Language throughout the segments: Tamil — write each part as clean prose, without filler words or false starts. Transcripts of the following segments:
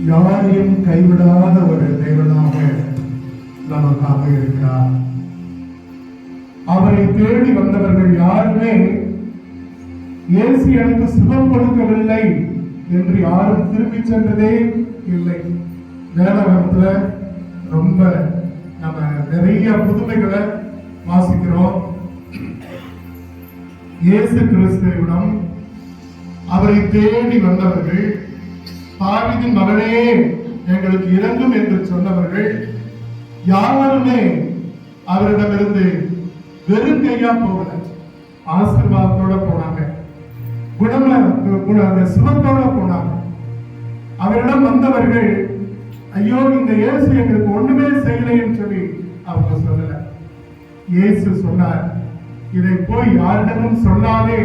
யாரையும் கைவிடாத ஒரு தேவனாக நமக்காக இருக்கிறார். அவரை தேடி வந்தவர்கள் யாருமே இயேசு எனக்கு சுகம் கொடுக்கவில்லை என்று யாரும் திரும்பி சென்றதே இல்லை. வேதாகமத்துல ரொம்ப நம்ம நிறைய புதுமைகளை வாசிக்கிறோம். இயேசு கிறிஸ்துவிடம் அவரை தேடி வந்தவர்கள், தாவீதின் மகனே எங்களுக்கு இரங்கும் என்று சொன்னவர்கள் யாருமே அவரிடமிருந்து வெறும் கையா போகல, ஆசீர்வாதத்தோட போனாங்க, சுகத்தோட போனாங்க. அவரிடம் வந்தவர்கள் ஐயோ இந்த இயேசு எங்களுக்கு ஒண்ணுமே செய்யலைன்னு சொல்லி அவங்க சொல்லல. இயேசு சொன்னார், இதை போய் யாரிடமும் சொல்லாதே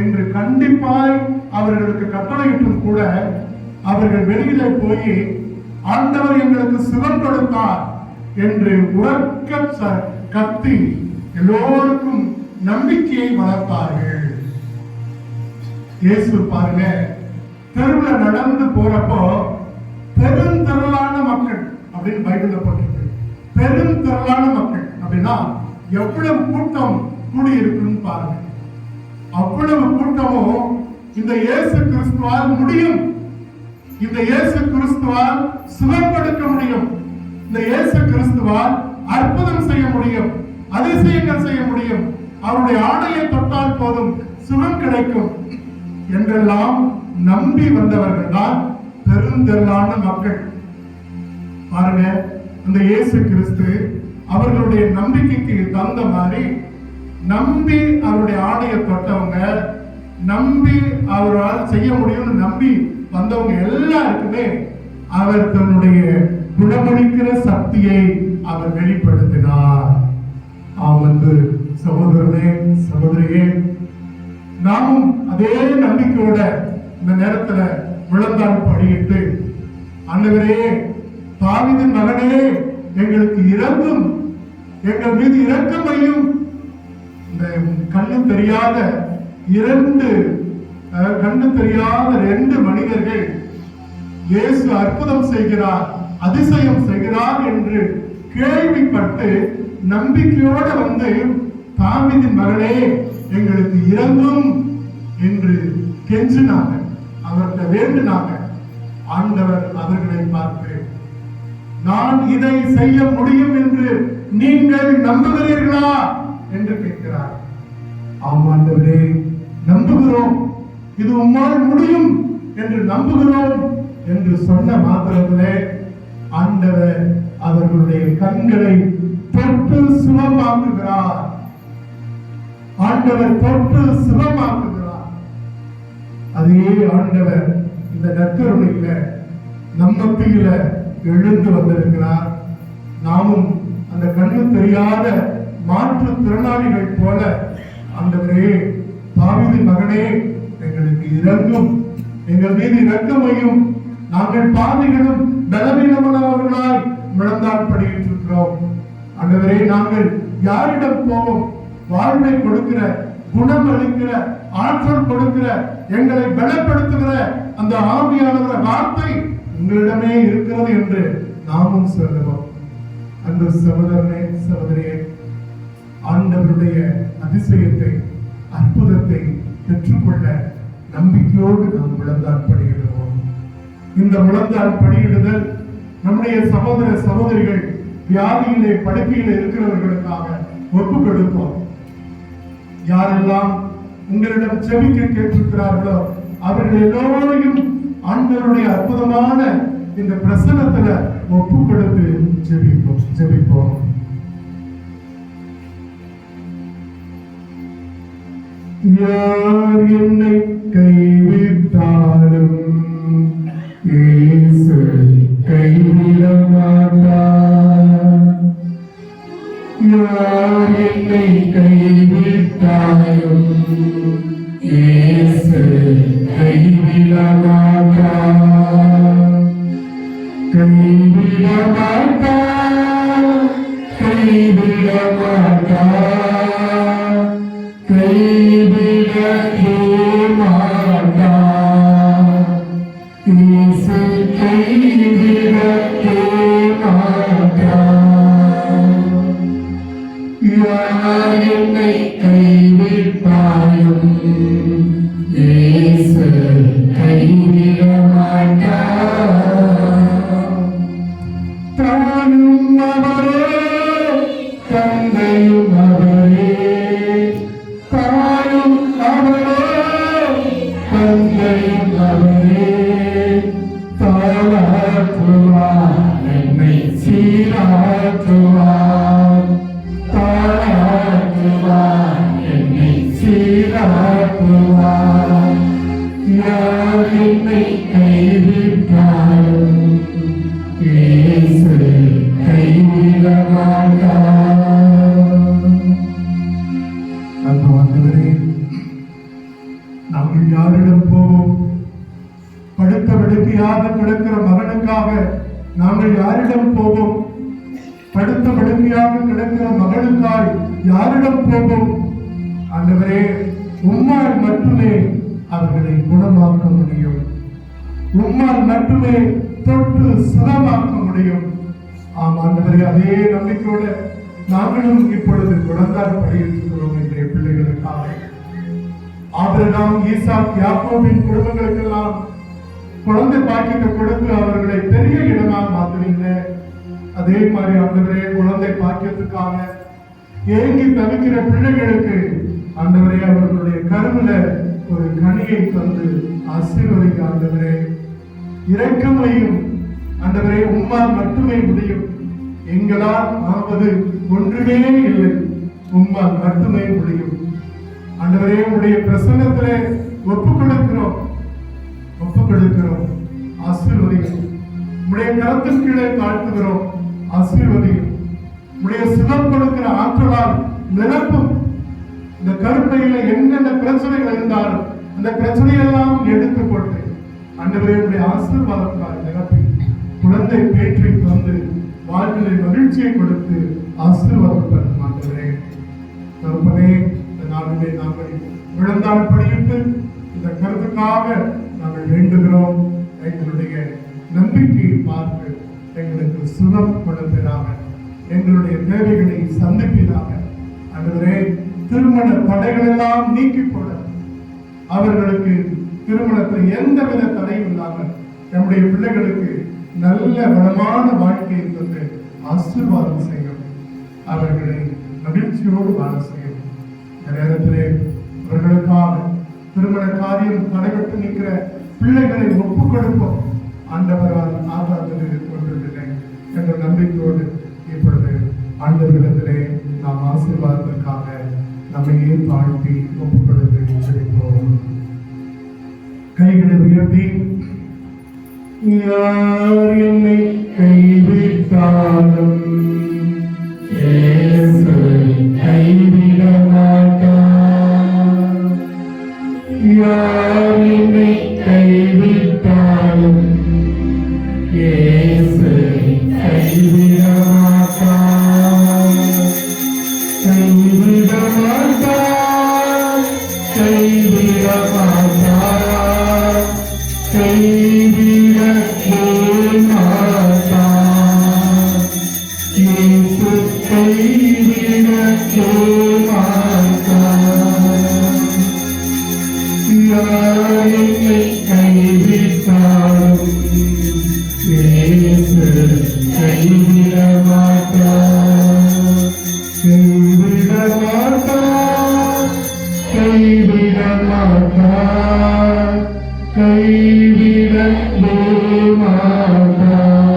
என்று கண்டிப்பாய் அவர்களுக்கு கட்டளையிட்டும் கூட அவர்கள் வெளியிலே போய் ஆண்டவர் எங்களுக்கு சுகம் கொடுத்தார் என்று உறக்க கத்தி எல்லோருக்கும் நம்பிக்கையை வளர்த்தார்கள். இயேசு பாருங்க, தெருவில் நடந்து போறப்போ பெருந்திரளான மக்கள் அப்படின்னு பைபிள்ல போட்டிருக்கு. பெருந்திரளான மக்கள் அப்படின்னா எவ்வளவு கூட்டம் கூடி இருக்குன்னு பாருங்க. அவ்வளவு கூட்டமும் இந்த இயேசு கிறிஸ்துவால் முடியும், இந்த இயேசு கிறிஸ்துவால் சுகம் கொடுக்க முடியும், இந்த இயேசு கிறிஸ்துவால் அற்புதம் செய்ய முடியும், அதிசயங்கள் செய்ய முடியும், அவருடைய ஆடையை தொட்டால் போதும் சுகம் கிடைக்கும் என்றெல்லாம் நம்பி வந்தவர்கள் தான் பெருந்திரளான மக்கள். பாருங்க, இந்த இயேசு கிறிஸ்து அவர்களுடைய நம்பிக்கைக்கு தகுந்த மாதிரி நம்பி அவருடைய ஆடையை தொட்டவங்க, நம்பி அவரால் செய்ய முடியும்னு நம்பி வந்தவங்க எல்லாருக்குமே அவர் தன்னுடைய குணமளிக்கிற சக்தியை அவர் வெளிப்படுத்தினார். ஆமந்து சகோதரனே, சகோதரியே, நாமும் அதே நம்பிக்கையோட இந்த நேரத்துல முழந்தாள் படியிட்டு, ஆண்டவரே தாவீதின் மகனே எங்களுக்கு இரங்கும், எங்கள் மீது இரக்கம் வையும். இந்த கண்ணு தெரியாத ரெண்டு மனிதர்கள் இயேசு அற்புதம் செய்கிறார், அதிசயம் செய்கிறார் என்று கேள்விப்பட்டு நம்பிக்கையோட வந்து தாவீதின் மகனே எங்களுக்கு இரங்கும் என்று கெஞ்சினாங்க, அவர்கிட்ட வேண்டினாங்க. ஆண்டவர் அவர்களை பார்த்து, நான் இதை செய்ய முடியும் என்று நீங்கள் நம்புகிறீர்களா என்று கேட்கிறார். ஆமாண்டவரே நம்புகிறோம், இது உம்மால் முடியும் என்று நம்புகிறோம் என்று சொன்ன மாத்திரத்திலே ஆண்டவர் அவர்களுடைய கண்களை தொட்டு சுகமாக்குகிறார். ஆண்டவர் தொட்டு சுகமாக்குகிறார். அதே ஆண்டவர் இந்த நற்கருணையில நம்ம மத்தியில எழுந்து வந்திருக்கிறார். நாமும் அந்த கண்ணு தெரியாத மாற்றுத்திறனாளிகள் போல, ஆண்டவரே தாவீதின் மகனே எங்களுக்கு இரங்கும், எங்கள் மீது இரக்கமையும், நாங்கள் பாவிகளும் பலவீனமானவர்களாய் முழந்தாள் படியிட்டு இருக்கிறோம். ஆண்டவரே நாங்கள் யாரிடம் போவோம்? வாழ்வை கொடுக்கிற, குணம் அளிக்கிற, ஆற்றல் கொடுக்கிற, எங்களை பலப்படுத்துகிற அந்த ஆவியானவர் வார்த்தை உங்களிடமே இருக்கிறது என்று நாமும் சொல்லுவோம். அந்த சகோதரனே, சகோதரியே, ஆண்டவருடைய அதிசயத்தை, அற்புதத்தை பெற்றுக்கொள்ள நம்பிக்கையோடு நாம் முழந்தால் படியிடுவோம். இந்த முழந்தால் படியிடுதல் நம்முடைய சகோதர சகோதரிகள் வியாதியிலே படுக்கையில் இருக்கிறவர்களுக்காக ஒப்பு கொடுப்போம். யாரெல்லாம் உங்களிடம் செபிக்க கேட்டிருக்கிறார்களோ அவர்கள் எல்லோரையும் ஆண்டவருடைய அற்புதமான இந்த பிரசன்னத்துல ஒப்பு கொடுத்து ஜெபிப்போம். யார் என்னை கைவிட்டாலும் இயேசு கைவிட மாட்டார். யார் என்னை கைவிட்டாலும் இயேசு கைவிட மாட்டார். கைவிட மாட்டார், கைவிட மாட்டார், கைவிடவே மாட்டார். இயேசு கைவிடவே மாட்டார். யார் என்னை கைவிட்டாலும் இயேசு கைவிட மாட்டார். தானும் அவரே, தந்தையும் அவரே, தாயும் அவரே, தந்தையும் அவரே. தாளாற்றுவார், என்னை சீராற்றுவார். தாளாற்றுவார், என்னை சீராற்றுவார். யார் என்னை கைவிட்டாலும் இயேசு கைவிட மாட்டார். அன்பானவரே, நாங்கள் யாரிடம் போவோம்? படுத்த படுக்கையாக கிடக்கிற மகனுக்காக நாங்கள் யாரிடம் போவோம்? படுத்த படுக்கையாக கிடக்கிற மகளுக்காய் யாரிடம் போவோம்? ஆண்டவரே, உம்மால் மட்டுமே அவர்களை குணமாக்க முடியும். உம்மால் மட்டுமே தொட்டு சுகமாக்க முடியும். ஆம் ஆண்டவரே, அதே நம்பிக்கையோடு நாங்களும் இப்பொழுது குழந்தால் பயிர்க்கிறோம் என்ற பிள்ளைகளுக்காக. ஆபிரகாம், ஈசாக், யாக்கோபின் குடும்பங்களுக்கெல்லாம் குழந்தை பாக்கியத்தை கொடுத்து அவர்களை பெரிய இடமாக மாத்துவீங்க. அதே மாதிரி ஆண்டவரே, குழந்தை பாக்கியத்துக்காக ஏங்கி தவிக்கிற பிள்ளைகளுக்கு ஆண்டவரே அவர்களுடைய கருவில ஒரு கனியை தந்து ஆசீர்வதிக்க ஆண்டவரே. இரக்கமையும் ஆண்டவரே உம்மால் மட்டுமே முடியும். எங்களால் ஆவது ஒன்றுமே இல்லை, உம்மால் மட்டுமே முடியும். ஆண்டவரே, உடைய பிரசன்னத்திலே ஒப்புக் கொடுக்கிறோம், ஆசீர்வதியும். உடைய கரத்தின் கீழே தாழ்த்துகிறோம், ஆசீர்வதியும். உடைய சுகம் கொடுக்கிற ஆற்றலால் நிரப்பும். இந்த கருப்பையில என்னென்ன பிரச்சனைகள் இருந்தாலும் அந்த பிரச்சனையெல்லாம் எடுத்து போட்டு ஆண்டவரே உடைய ஆசீர்வாதத்தால் நிரப்பி குழந்தை பேற்றை தந்து வாழ்விலை மகிழ்ச்சியை கொடுத்து ஆசீர்வாதப்படும். ஆண்டவரே தருப்பதே, இந்த நாளிலே நாங்கள் விழுந்தால் படியிட்டு இந்த கருத்துக்காக நாங்கள் வேண்டுகிறோம். எங்களுடைய நம்பிக்கையை பார்த்து எங்களுக்கு சுகம் கொடுப்பதாக, எங்களுடைய தேவைகளை சந்திப்பதாக. ஆண்டவரே, திருமண தடைகள் எல்லாம் நீக்கி போட, அவர்களுக்கு திருமணத்தில் எந்தவித தடையும் இல்லாமல் நம்முடைய பிள்ளைகளுக்கு நல்ல வளமான வாழ்க்கையை தந்து ஆசீர்வாதம் செய்யும். அவர்களை மகிழ்ச்சியோடு வாழ செய்யும். இந்த நேரத்திலே அவர்களுக்காக திருமண காரியம் தடைபட்டு நிற்கிற பிள்ளைகளை ஒப்புக் கொடுப்போம். ஆண்டவரால் ஆகாதது ஒன்றில்லை என்ற நம்பிக்கையோடு இப்பொழுது ஆண்டவரிடத்திலே நாம் ஆசீர்வாதத்திற்காக நம்மையே தாழ்த்தி ஒப்புக் கொடுத்து செல்வோம். கைகளை உயர்த்தி, யார் என்னை கைவிட்டாலும் இயேசு கைவிட மாட்டார். யார் என்னை கைவிட்டாலும் இயேசு கைவிட மாட்டார். கைவிட மாட்டார், கைவிட மாட்டார், கைவிடவே மாட்டார். இயேசு கைவிடவே மாட்டார். யார் என்னை கைவிட்டாலும் இயேசு கைவிட மாட்டார், கைவிட மாட்டார், கைவிட மாட்டார், கைவிடவே மாட்டார்.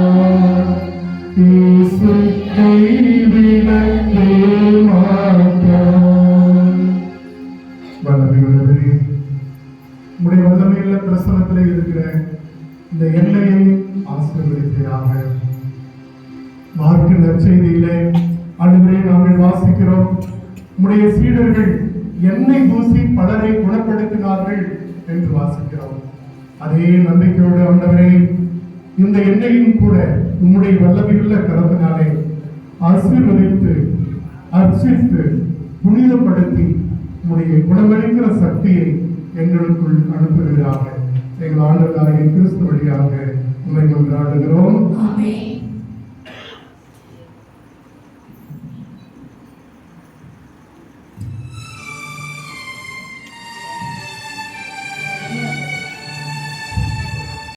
இயேசு கைவிடவே மாட்டார். வல்லமையுள்ளவரே, உடைய வல்லமையுள்ள பிரசனத்திலே இருக்கிற இந்த எண்ணெயை ஆசீர்வதிப்பீராக. மார்க்கு நற்செய்தியிலே ஆண்டவரே நாங்கள் வாசிக்கிறோம், உடைய சீடர்கள் எண்ணெய் பூசி பலரை குணப்படுத்தினார்கள் என்று வாசிக்கிறோம். அதே நம்பிக்கையோடு ஆண்டவரே, இந்த எண்ணெயும் கூட உம்முடைய வல்லமையுள்ள கரத்தினாலே ஆசீர்வதித்து அர்ச்சித்து புனிதப்படுத்தி உம்முடைய குணமளிக்கிற சக்தியை எங்களுக்குள் அனுப்புகிறார்கள். எங்கள் ஆண்டவராகிய கிறிஸ்து வழியாக உம்மை கொண்டாடுகிறோம். ஆமென்.